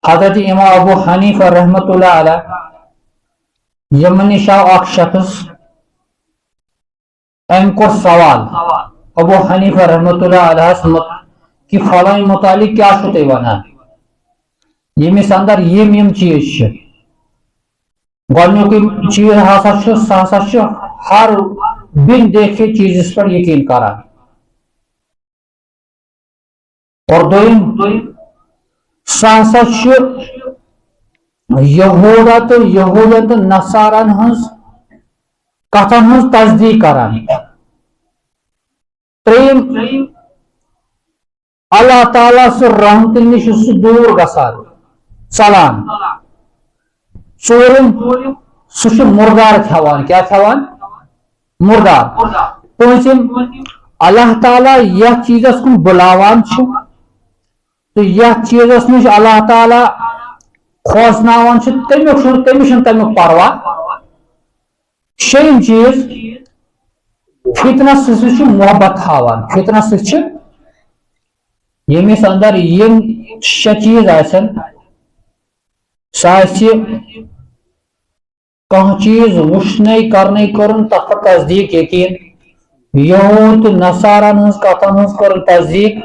حضرت امام ابو حنیفہ رحمۃ اللہ علیہ یمنی شاہ اخ شخص ام کو سوال ابو حنیفہ رحمۃ اللہ علیہ کہ فلاں متعلق کیا چھو تُہۍ ونان یمس اندر یم چیز گۄڈنیُک چیز ہسا ہر بن دیکھے چیزس پر یقین کران اور دویم سہ ہسا یہودا تو یہودین تو نصارن ہنز کتن ہنز تصدیق کران تریم اللہ تعالیٰ سے رحمت نش دور گژھان ژلان ژوٗرِم سُہ چھُ مردار کھٮ۪وان کیٛاہ کھٮ۪وان مردار پوٗنٛژِم اللہ تعالیٰ یتھ چیزس کُن بُلاوان چھُ تہٕ یتھ چیزس نش اللہ تعالیٰ کھوژناوان چھُ تٔمِس چھُنہٕ تمیُک پرواہ شیٚیِم چیز فتنس سۭتۍ چھُ محبت تھاوان فتنس سۭتۍ چھِ ییٚمِس اندر یم شےٚ چیز آسن سُہ آسہِ کانٛہہ چیز وٕچھنے کرنے کرُن تتھ پر تصدیق یقین یہود تہٕ نصارن ہنٛز کتن ہنٛز کرُن تصدیق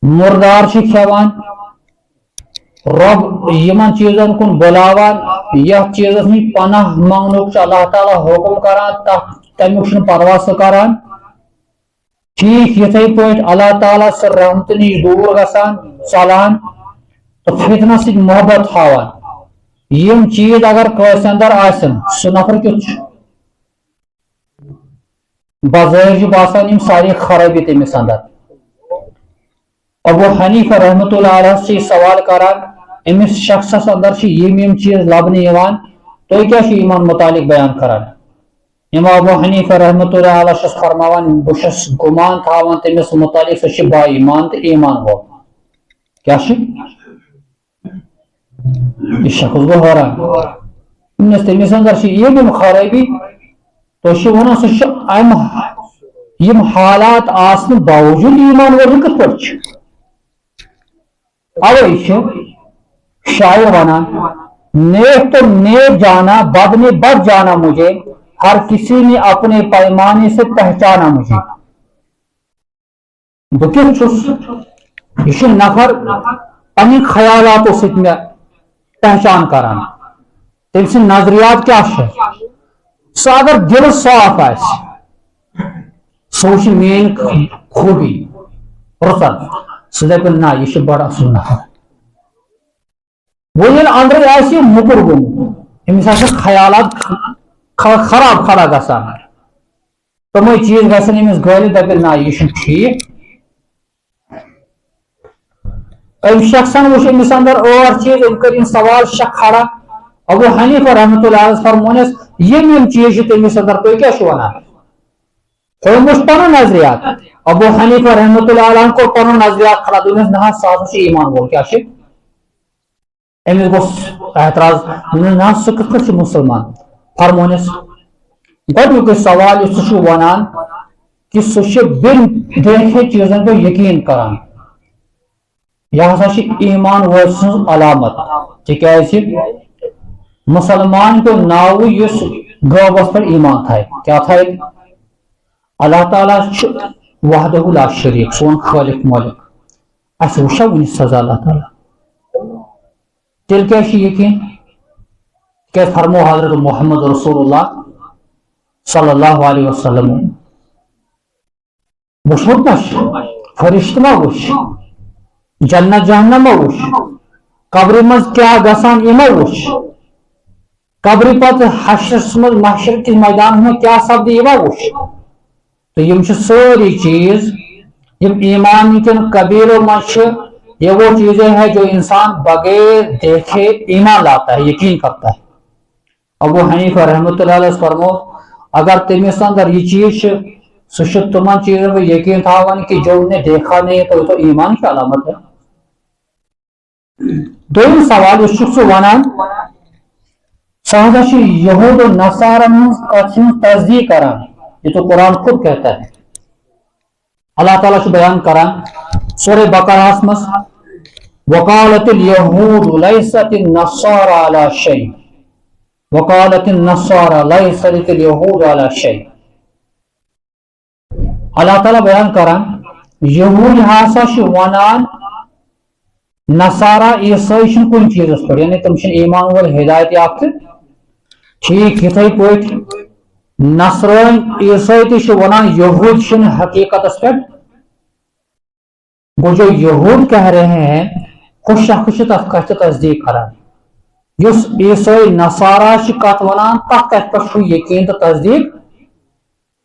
مردار چھِ کھٮ۪وان رب یمن چیزن کُن بُلاوان یتھ چیزس نش پناہ منگنُک چھُ اللہ تعالیٰ حکم کران تمیُک چھُنہٕ پرواہ سُہ کران ٹھیک یتھے پٲٹھۍ اللہ تعالیٰ سُہ رحمتہٕ نش دوٗر گژھان ژلان تہٕ فتنس سۭتۍ محبت تھاوان یم چیز اگر کٲنٛسہِ اندر آسن سُہ نفر کیُتھ چھُ بظٲہر چھُ باسان یم سارے خرٲبی تٔمِس اندر ابو حنیفہ رحمۃ اللہ علیہ سے سوال کران امس شخصس اندر یم چیز لبنہٕ یوان تُہۍ کیٛاہ چھِو یمن متعلق بیان کران امام ابو حنیفہ رحمۃ اللہ علیہ چھُس فرماوان بہٕ چھُس گمان تھاوان تٔمِس متعلق سُہ چھُ با ایمان تہٕ ایمان وول کیٛاہ چھُ یہ شخص گوٚو حٲران تٔمِس اندر چھِ یم خرٲبی تُہۍ چھِو ونان سُہ چھُ یم حالات آسنہٕ باوجوٗد ایمان وول یہِ کِتھ پٲٹھۍ چھُ اوے چھِ شاعر ونان نیک تو نیک جانا بد نے بد جانا مجھے ہر کسی نے اپنے پیمانے سے پہچانا مجھے بہٕ کیُتھ چھُس یہ چھُ نفر پنٕنۍ خیالاتو سۭتۍ مےٚ پہچان کران تٔمۍ سٕنٛدۍ نظریات کیٛاہ چھِ سُہ اگر دِلہٕ صاف آسہِ سُہ وٕچھِ میٲنۍ خوٗبی رُژن سُہ دپہِ نہ یہِ چھُ بڑٕ اصل نفر وۄنۍ ییٚلہِ أنٛدرٕے آسہِ یہِ موٚکُر گوٚمُت أمِس آسن خیالات خراب کھڑا گژھان تِمے چیز گژھن أمِس گٲلِتھ دپہِ نہ یہِ چھُنہٕ ٹھیٖک أمۍ شخصن وٕچھ أمِس اندر ٲٹھ چیز أمۍ کٔرِنۍ سوال شےٚ کھڑا ابو حنیفہ رحمۃ اللہ علیہ فرمونس یم چیز چھِ تٔمِس اندر تُہۍ کیٛاہ چھِو ونان تھوٚومُت چھُ پنُن نظریات ابو حنیفہ رحمۃ اللہ علیہ کوٚر پنُن نظریات کھڑا دوٚپنس نہ حظ سُہ ہسا چھُ ایمان وول کیٛاہ چھِ أمِس گوٚژھ اعتراض نہ حظ سُہ کِتھ پٲٹھۍ چھُ مُسلمان فرمونس گۄڈنیُکُے سوال یُس سُہ چھُ ونان کہ سُہ چھُ بن دیکھے چیزن پٮ۪ٹھ یقین کران یہ ہسا چھِ ایمان وول سٕنٛز علامت تِکیٛازِ مسلمان پیٚو ناوٕے یُس غٲبس پٮ۪ٹھ ایمان تھایہِ کیٛاہ تھایہِ اللہ تعالیٰ چھُ وحدہ لا شریٖک سون خٲلق مٲلک اسہِ وٕچھا وٕنہِ سزا اللہ تعالیٰ تیٚلہِ کیٛاہ چھُ یقین تِکیٛازِ فرمو حضرت محمد رسول اللہ صلی اللہ علیہ وسلم وٕچھمُت ما چھُ فرشتہٕ ما وٕچھ جنت جہنم ما وٕچھ قبرِ منٛز کیٛاہ گژھان یہِ ما وٕچھ قبرِ پتہٕ حشرس منٛز محشر کِس میدانس منٛز کیٛاہ سپدِ یہِ ما وٕچھ تہٕ یم چھِ سٲری چیز یم ایمان کٮ۪ن قبیلو منٛز چھِ یہ وہ چیزیں ہیں جو انسان بغیر دیکھے ایمان لاتا ہے یقین کرتا ہے ابو حنیفہ رحمۃ اللہ علیہ فرمو اگر تٔمِس اندر یہ چیز چھِ سُہ چھُ تِمن چیزن پہ یقین تھاوان کہ جو انہیں دیکھا نہیں تو یہ تو ایمان کی علامت ہے دوٚیِم سوال یُس چھُ سُہ ونان سُہ ہسا چھُ یہود و نصارن ہٕنٛز کتھ ہٕنٛز تصدیق کران یہ تو قرآن خود کہتا ہے اللہ تعالیٰ چھُ بیان کران سورہ بقرہس منٛز وقالت اليهود ليست النصارى على شيء وقالت النصارى ليست اليهود على شيء. اللہ تعالیٰ بیان کران یہود ہسا ونان نصارہ عیسائی کن چیزس پر یعنی تم ایمان ول ہدایت یافتہ ٹھیک یتھے پہ نصران عیسائی تہ ونان یہود حقیقت پہ. وہ جو یہود کہہ رہے ہیں خوش تک کت تصدیق کران اس عیسائی نصارہ کت ونان تک کت پہ یقین تو تصدیق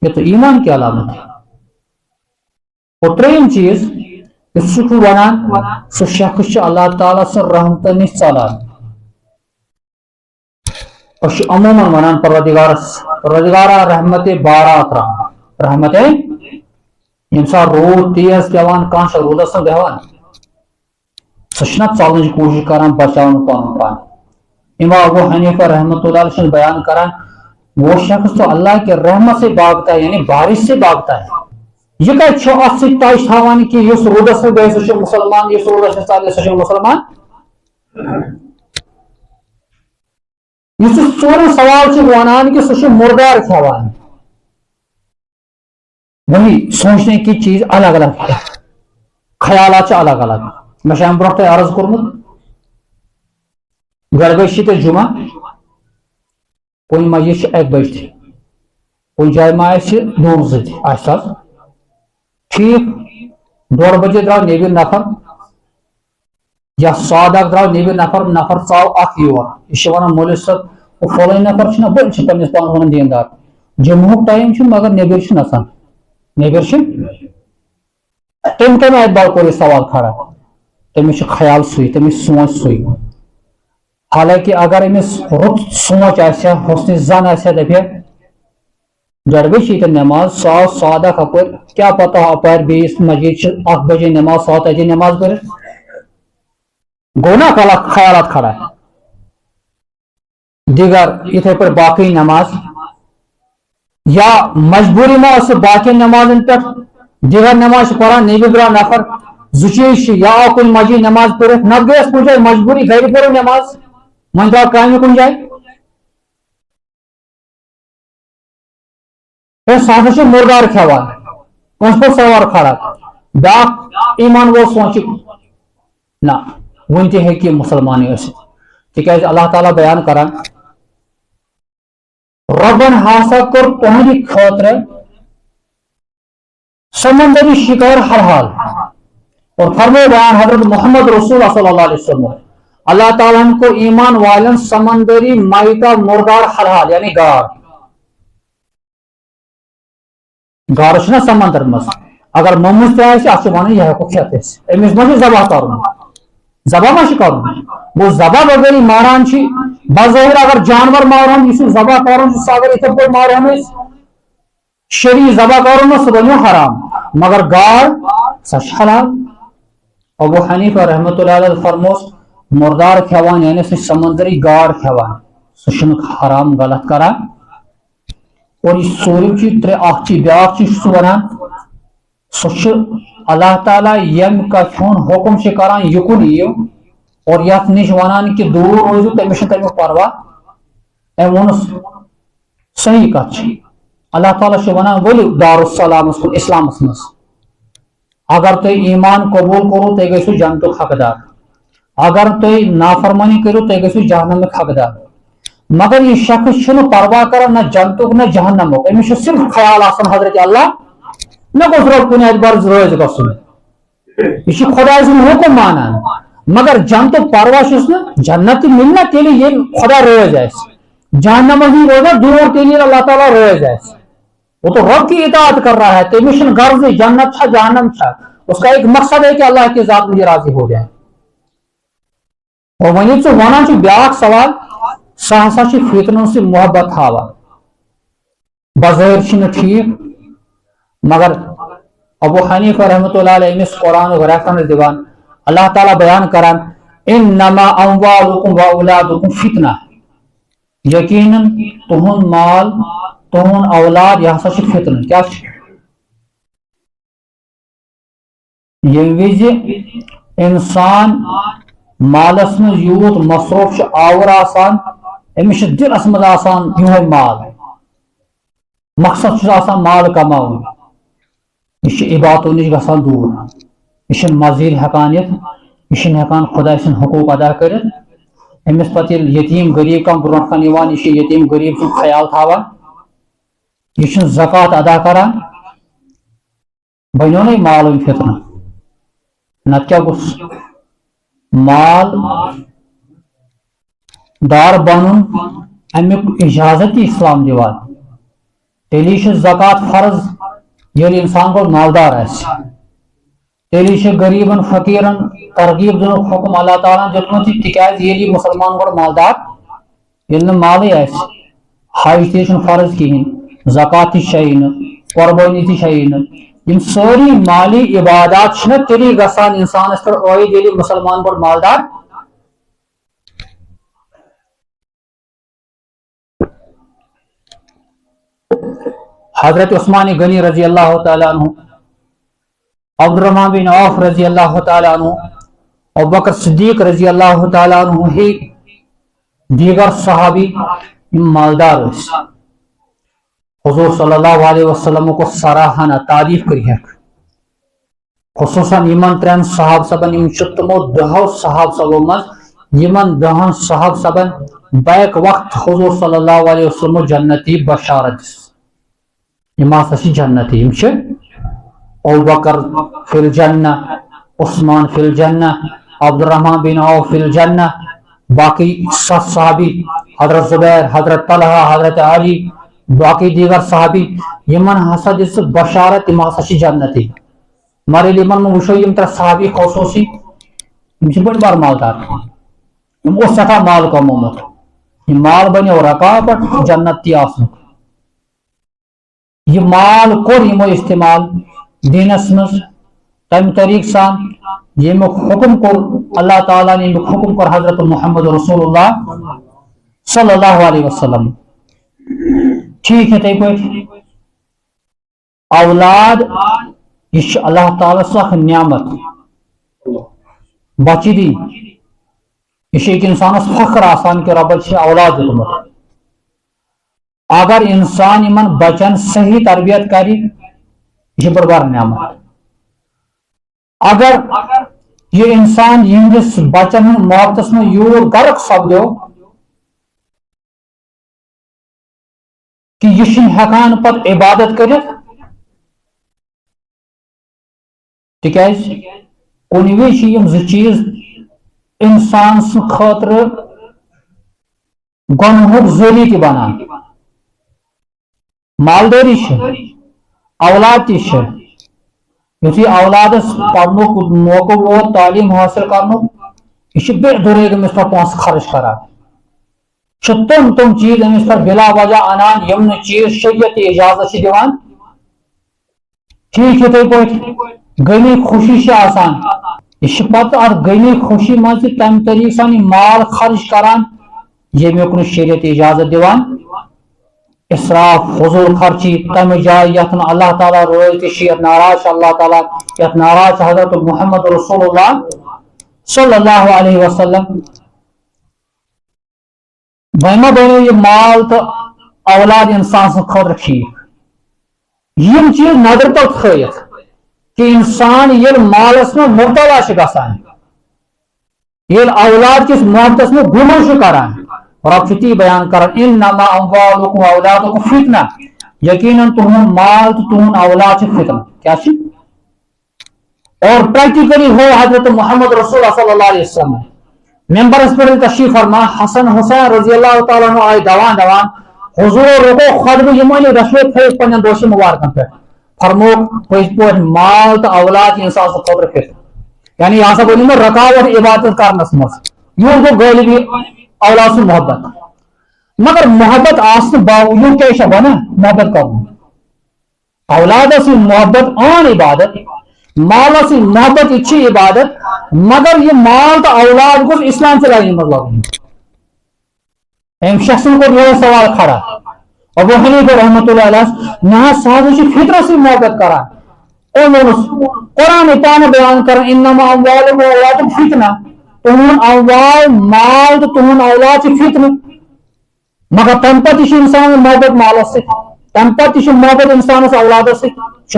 یہ تو ایمان کی علامت ہے. اور تریم چیز سہ ونان سہ شخص اللہ تعالیٰ سن رحمت نش ژلان. عموماً ونان پروردگارا رحمت بارات رحمت یم سات رود تیز پیوان کان رودس بہوان سہ ژلنچ کوشش کران بچاؤن پن پان. امام ابو حنیفہ رحمۃ اللہ علیہ بیان کران وہ شخص تو اللہ کے رحمت سے بھاگتا ہے یعنی بارش سے بھاگتا ہے. یہ کت ات تاش تھوان کہ اس رودس گئے سہ مسلمان اس رودس ژلے سہ مسلمان. اس ژورم سوال ونان کہ سہ مردار کھوان. وہی سوچنے کی چیز الگ الگ ہے خیالات الگ الگ. میں ام برو تہ عرض کورمت گھر گئی تیل جمعہ کن مسجد 1 بجے کن جائے ما 2 ٹھیک 2 بجے درو نیبر نفر یا سادک درو نیبر نفر ژاو اخ یور یہ ونان مولوی صاحب وہ فلٲنۍ نفر بل پنس پانس ونان دیندار جمعہ ٹائم مگر نیبر نژان نیبر تم کم اعتبار کور یہ سوال کھڑا تمس خیال سُے تمس سونچ سُے. حالانکہ اگر امس رت سونچ حسن زن دپہ گڑ گئی نماز سو سادہ اپر کیا پتہ اپر بیس مسجد 1 بجے نماز 7 بجے نماز پڑھ گو نا خیالات کھڑا ہے. دیگر اتھے پہ باقی نماز یا مجبوری ما باقی نمازن پہ دیگر نماز پڑھان نیبر درا نفر زچیز یا آو کن مسجد نماز پڑھ نت گیس کن جائے مجبوری گھر پڑھو نماز من درا کامہ کن جائے سہ مردار کھوان کس پہ سوار کھڑا. بیاکھ ایمان وول سوچ نا ون تہ ہیکہ مسلمان تکیاز اللہ تعالیٰ بیان کران ربن ہسا کور تہندِ خاطر سمندری شکار ہر حال اور فرمائے بیان حضرت محمد رسول اللہ صلی اللہ علیہ وسلم اللہ تعالیٰ کو ایمان والن سمندری مائتا مردار ہر حال یعنی گار سمندر مز اگر ممس تہ ات ون یہ ہیکو کھیت امس ما ذبح کرن ذبح ما کر وہ ذبح بغیر ماران بظاہر اگر جانور ماران یہ ذبح کرن اگر اتھے پہ ماران شری ذبح کرن سہ بنو حرام مگر گاڑ سہ حلال. ابو حنیفہ رحمۃ اللہ علیہ فرموس مردار کھوان یعنی سہ سمندری گاڑ کھوان سہ حرام غلط کران. اور یہ ژوٗرِم چیز اخ چیز بیاکھ چیز سہ ونان سہ اللہ تعالیٰ یم کھیون حکم کران یکن یِیو اور یتھ نش ونان کہ دور روزو تمس تمیک پرواہ ام وونس صحیح کت اللہ تعالیٰ ونان ؤلِو دارالسلامس کن اسلامس مز اگر تُہۍ ایمان قبول کرو تُہۍ گژھِو جنتُک حقدار اگر تُہۍ نافرمانی کرو تُہۍ گژھِو جہنمک حقدار. مگر یہ شخص پرواہ کران نہ جنتک نہ جہنمک امس صرف خیال آسان حضرت اللہ مے گوٚژھ رۄب کُنہِ اعتبار رٲضۍ گژھُن یہ خدا سُنٛد حکم مانان مگر جنتک پرواہ چھُس نہٕ جنت مِلہِ نا تیٚلہِ ییٚلہِ خدا رٲضۍ آسہِ جہنمس نش روزا دور تیٚلہِ اللہ تعالیٰ رٲضۍ آسہِ. وہ تو رب کی اطاعت کر رہا ہے تمس غرض جنت چھا جہنم چھا اس کا ایک مقصد ہے کہ اللہ کی ذات مجھے راضی ہو جائے. اور ون ونان بیاکھ سوال سہ ہسا فتنن سے محبت ہاوان بظاہر ٹھیک مگر ابو حنیفہ رحمۃ اللہ علیہ امس قرآن ریفرنس دیوان اللہ تعالیٰ بیان کران انما اموالکم و اولادکم فتنہ یقیناً تہند مال تہند اولاد یہ ہسا فتنہ کیا یم وز انسان مالس میں یوت مصروف آور آسان امس دلس مز آسان یہ مال مقصد آسان مال کماؤن یہ عبادتوں نش گژھان دور یہ مزید ہیکان یہ ہیکان خدا سن حقوق ادا کرت امس پتہ یتیم غریب کم برونٹ کن یہ یتیم غریب سن خیال تھاوان یہ زکات ادا کران بنو نا مال فتنہ نت کیا گوس مال دار بنن امیک اجازت اسلام دیوان تیلی زکات فرض یل انسان کو مالدار آس تیلی غریبن فقیرن ترغیب دن حکم اللہ تعالیٰ دتمت تکیاز یلی مسلمان کو مالدار یل مالے آس حج تہ فرض کہین زکات تہ شیئن قربانی تہ شیئن یم ساری مالی عبادات تیلی گسان انسانس پر عائد یلی مسلمان کو مالدار حضرت عثمان غنی رضی اللہ تعالیٰ عنہ عبد الرحمن بن عوف رضی اللہ تعالیٰ عنہ ابو بکر صدیق رضی اللہ تعالیٰ عنہ ہی دیگر صحابی مالدار اس حضور صلی اللہ علیہ وسلم کو سراہانہ تعریف کری ہے خصوصاً یمن ترین صحاب سبن یم تمو دہو صحاب سبو مز یمن دہن صحاب سبن بیک وقت حضور صلی اللہ علیہ وسلم جنتی بشارت یم ہسا جنتی یم ابو بکر فی الجنہ عثمان فی الجنہ عبد الرحمن بن عوف فی الجنہ باقی 7 صحابی حضرت زبیر حضرت طلحہ حضرت علی باقی دیگر صحابی یمن ہسا دس بشارت یم ہسا جنتی مگر یمن میں وچھو یم 3 صحابی خصوصی یم بڑ بار مالدار یم سٹھا مال کمومت یہ مال بنو رکاوٹ جنت تی آسنک یہ مال کور یمو استعمال دینس مز تم طریق سان یہ حکم کور اللہ تعالیٰ نے حکم کر حضرت محمد رسول اللہ صلی اللہ علیہ وسلم ٹھیک ہے تی پہ اولاد یہ اللہ تعالیٰ سخ نعمت بچی دی یہ ایک انسانس فخر آسان کہ رب سے اولاد دتمت اگر انسان یمن بچن صحیح تربیت کری یہ بڑ بار نعمت اگر یہ انسان یہندس بچن محبتس میں یور غرق سپدو کہ یہ ہیکان پت عبادت کرت تکیاز کن یم 2 چیز انسان سن خاطر گنہک ذریعہ تہ بنان مالداری اولاد تہ یتھی اولادس پڑھنک موقع ووت تعلیم حاصل کرنک یہ بے دریگ امس پر پونسہ خرچ کران تم چیز امس پر بلا وجہ انان یم چیز شریعت اجازت دیوان ٹھیک ہے تی پہ غنی خوشی آسان یہ پتہ ات غنی خوشی مز تمہ طریقہ سان مال خرچ کران یمیک شریعت اجازت دیوان اسراف فضول خرچی تم جائے یت اللہ تعالیٰ روز تشیت ناراض اللہ تعالیٰ یت ناراض حضرت محمد رسول اللہ صلی اللہ علیہ وسلم بہما بہنو یہ مال تو اولاد انسان سے خاطر ٹھیک یم چیز نظر تل تھیت کہ انسان یل مالس میں مبتلا گسان یل اولاد کس محبتس میں گمن کران رب تی بیان کران انما اموالکم اولادکم فتنہ یقیناً تہن مال تو تہن اولاد فتنہ کیا اور پریکٹیکلی ہو حضرت محمد رسول اللہ صلی اللہ علیہ وسلم ممبر اس پر تشریف فرما حسن حسین رضی اللہ تعالیٰ عنہ آئے دوان حضور رکو خطب یمانی رسول تھے پنن دوش مبارکن پہ فرموک پوز پوز مال تو اولاد انسان سے خبر فتنہ یعنی یہاں سے بولیں میں رکاوٹ عبادت کرنس مز یوں کو غالبی اولاد سے محبت مگر محبت آسن باوجود کیا بنا محبت کرنا اولاد سے محبت آن عبادت مال سے محبت اچھی عبادت مگر یہ مال تو اولاد کو اسلام سے لائی مطلب ایم شخص کو یہ سوال کھڑا ابو حنیفہ رحمۃ اللہ علیہ نہ صاحب فطرت سے محبت کرا قرآن پان بیان کر انما اموالکم واولادکم فتنہ تہن اموال مال تو تہن اولاد فتنہ مگر تم پتہ انسان محبت مالس ست تم پتہ محبت انسانس اولادس ست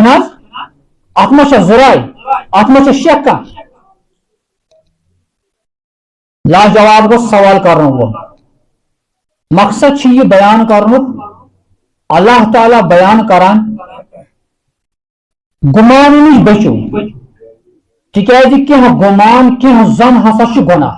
ات ما ذرائی ات ما شک لاجواب گو سوال کرن وول مقصد یہ بیان کرنک اللہ تعالیٰ بیان کران گمان نش بچو تکیازِ کینٛہہ گمان کینٛہہ زن ہسا چھ گناہ